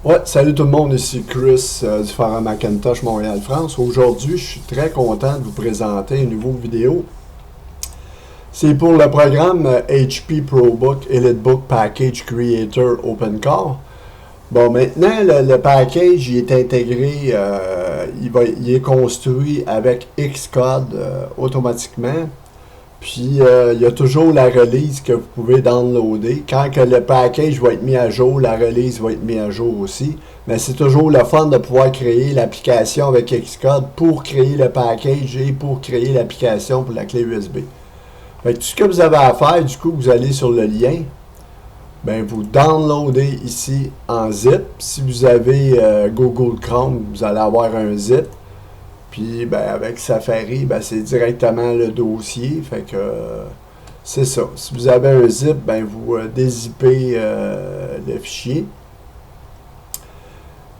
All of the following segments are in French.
Ouais, salut tout le monde, ici Chris du Forum Macintosh Montréal-France. Aujourd'hui, je suis très content de vous présenter une nouvelle vidéo. C'est pour le programme HP ProBook EliteBook Package Creator OpenCore. Bon, maintenant, le package il est intégré, il est construit avec Xcode automatiquement. Puis, il y a toujours la release que vous pouvez downloader. Quand que le package va être mis à jour, la release va être mise à jour aussi. Mais c'est toujours le fun de pouvoir créer l'application avec Xcode pour créer le package et pour créer l'application pour la clé USB. Fait que tout ce que vous avez à faire, du coup, vous allez sur le lien. Ben, vous downloadez ici en zip. Si vous avez Google Chrome, vous allez avoir un zip. Puis, ben, avec Safari, ben, c'est directement le dossier. Fait que c'est ça. Si vous avez un zip, ben, vous dézippez le fichier.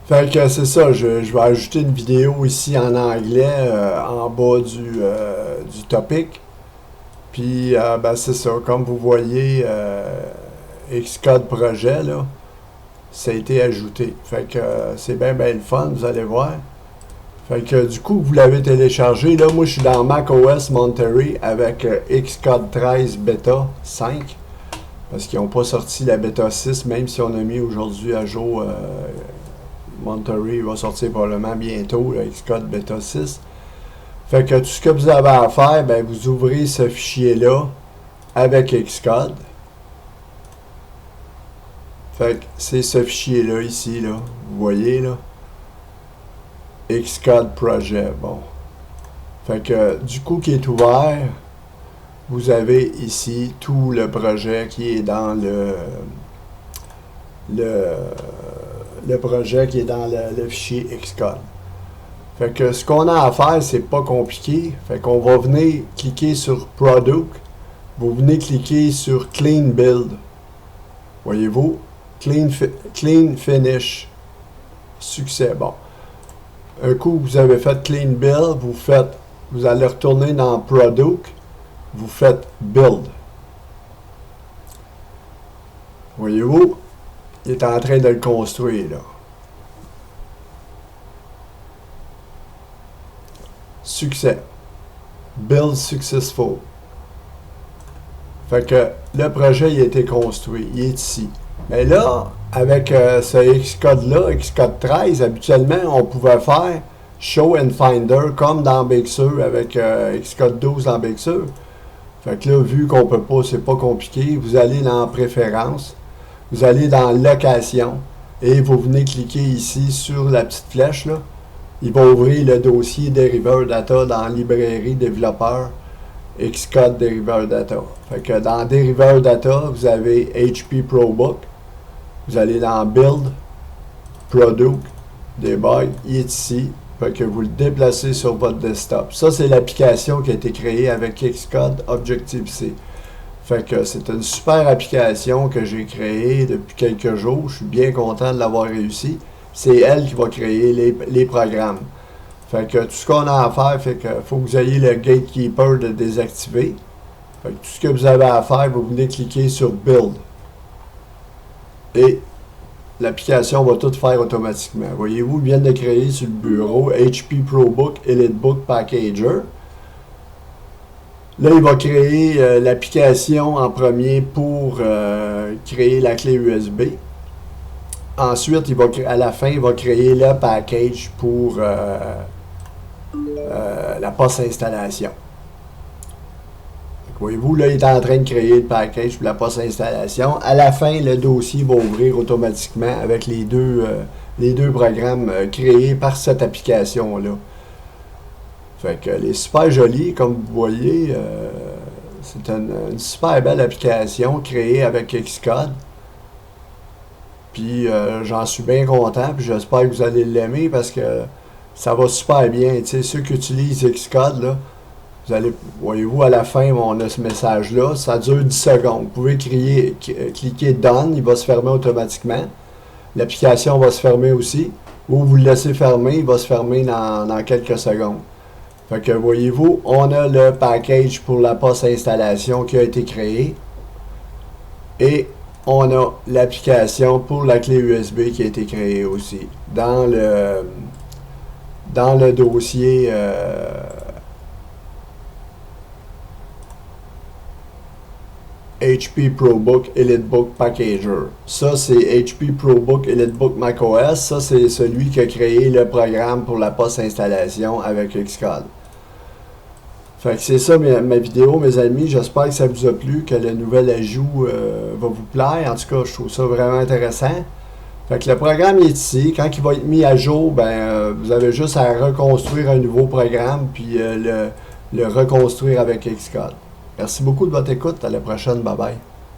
Fait que c'est ça. Je vais ajouter une vidéo ici en anglais en bas du topic. Puis, ben, c'est ça. Comme vous voyez, Xcode projet, là, ça a été ajouté. Fait que c'est bien, bien le fun. Vous allez voir. Fait que du coup, vous l'avez téléchargé. Là, moi, je suis dans macOS Monterey avec Xcode 13 Beta 5. Parce qu'ils n'ont pas sorti la Beta 6, même si on a mis aujourd'hui à jour Monterey va sortir probablement bientôt, le Xcode Beta 6. Fait que tout ce que vous avez à faire, ben, vous ouvrez ce fichier-là avec Xcode. Fait que c'est ce fichier-là, ici, là. Vous voyez, là. Xcode projet, bon. Fait que du coup qui est ouvert, vous avez ici tout le projet qui est dans le projet qui est dans le fichier Xcode. Fait que ce qu'on a à faire, c'est pas compliqué. Fait qu'on va venir cliquer sur Product. Vous venez cliquer sur Clean Build. Voyez-vous? Clean Finish. Succès, bon. Un coup, vous avez fait Clean Build, vous allez retourner dans Product, vous faites Build. Voyez-vous, il est en train de le construire, là. Succès. Build Successful. Fait que le projet il a été construit, il est ici. Mais là, avec ce Xcode-là, Xcode 13, habituellement, on pouvait faire Show and Finder comme dans Big Sur avec Xcode 12 dans Big Sur. Fait que là, vu qu'on peut pas, c'est pas compliqué, vous allez dans Préférences, vous allez dans Location et vous venez cliquer ici sur la petite flèche là. Il va ouvrir le dossier Deriver Data dans Librairie Développeur Xcode Deriver Data. Fait que dans Deriver Data, vous avez HP ProBook. Vous allez dans Build, Product, Debug, il est ici. Fait que vous le déplacez sur votre desktop. Ça, c'est l'application qui a été créée avec Xcode Objective-C. Fait que c'est une super application que j'ai créée depuis quelques jours. Je suis bien content de l'avoir réussi. C'est elle qui va créer les programmes. Fait que tout ce qu'on a à faire, fait que faut que vous ayez le Gatekeeper de désactiver. Fait que tout ce que vous avez à faire, vous venez cliquer sur Build. Et l'application va tout faire automatiquement. Voyez-vous, ils viennent de créer sur le bureau HP ProBook EliteBook Packager. Là, il va créer l'application en premier pour créer la clé USB. Ensuite, à la fin, il va créer le package pour la post-installation. Voyez-vous, là, il est en train de créer le package pour la post-installation. À la fin, le dossier va ouvrir automatiquement avec les deux programmes créés par cette application-là. Fait que elle est super jolie, comme vous voyez. C'est une super belle application créée avec Xcode. Puis j'en suis bien content, puis j'espère que vous allez l'aimer parce que ça va super bien. Tu sais, ceux qui utilisent Xcode, là, voyez-vous, à la fin, on a ce message-là. Ça dure 10 secondes. Vous pouvez cliquer Done, il va se fermer automatiquement. L'application va se fermer aussi. Ou vous le laissez fermer, il va se fermer dans quelques secondes. Fait que voyez-vous, on a le package pour la post-installation qui a été créé. Et on a l'application pour la clé USB qui a été créée aussi. Dans le dossier HP ProBook EliteBook Packager. Ça, c'est HP ProBook EliteBook macOS. Ça, c'est celui qui a créé le programme pour la post-installation avec Xcode. Fait que c'est ça ma vidéo, mes amis. J'espère que ça vous a plu, que le nouvel ajout va vous plaire. En tout cas, je trouve ça vraiment intéressant. Fait que le programme est ici. Quand il va être mis à jour, vous avez juste à reconstruire un nouveau programme puis le reconstruire avec Xcode. Merci beaucoup de votre écoute. À la prochaine. Bye bye.